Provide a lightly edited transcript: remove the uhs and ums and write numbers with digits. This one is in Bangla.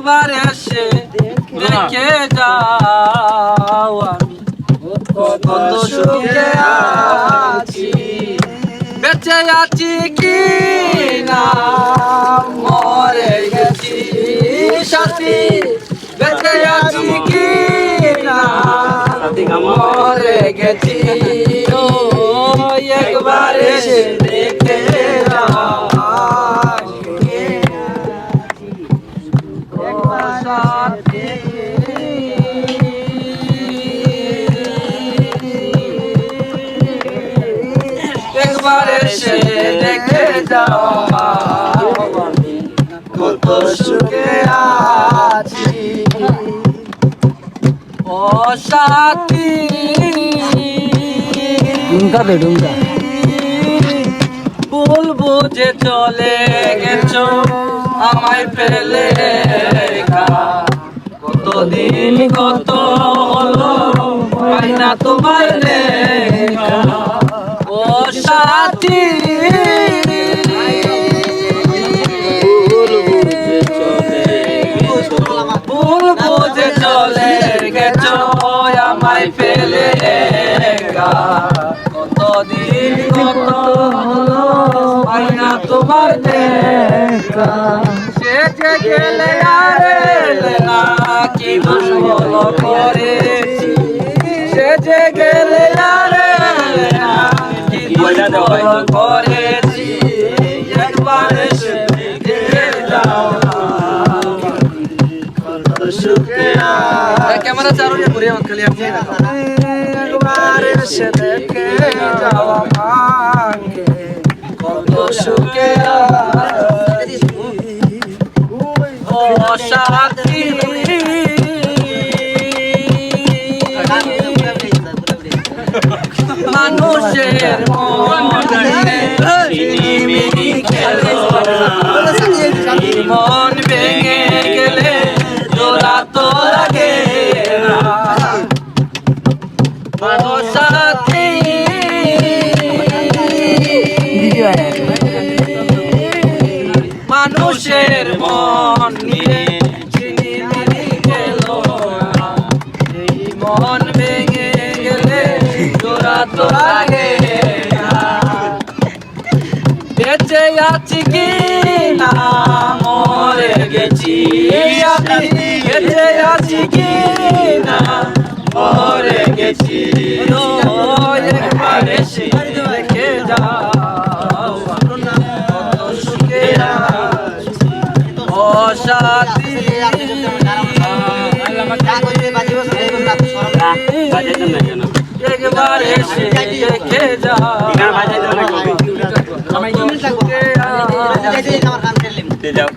একবার এসে দেখে যাও আমি কত সুখে আছি, বেঁচে আছি কি না মরে গেছি সাথী, বেঁচে আছি কি না মরে গেছি। ও একবার এসে দেখে যাও সাথী, একবার এসে দেখে যাও আমি কত সুখে আছি। ও সাথী বলবো যে চলে গেছো আমায় ফেলে, কতদিন কত হলো পাই না তোমার দেখা। ও সাথী বলবো যে চলে গেছো আমায় ফেলে, কতদিন কত হলো পাই না তোমার দেখা। সে যে গেলে আর এলে না কি ভালো করেছি, সে যে গেলে আর এলে না কি ভালো করেছি, একবার এসে দেখে যাও কত সুখে আছি। ক্যামেরা চালু করে ঘুরে আমার খালি আপনি একবার এসে দেখে যাও আমাকে কত সুখে আছি। ও সাথী মানুষের মন ভেঙে গেলে তোরা তো লাগে না। ও সাথী মানুষের মন নিয়ে চিনি গেল, এই মন ভেঙে গেলে তোরা তো লাগে না। বেঁচে আছি কি না মরে গেছি আমি, বেঁচে আছি কি না মরে গেছি। একবার এসে দেখে যাও কত সুখে আছি। ও সাথী একবার এসে দেখে যাও।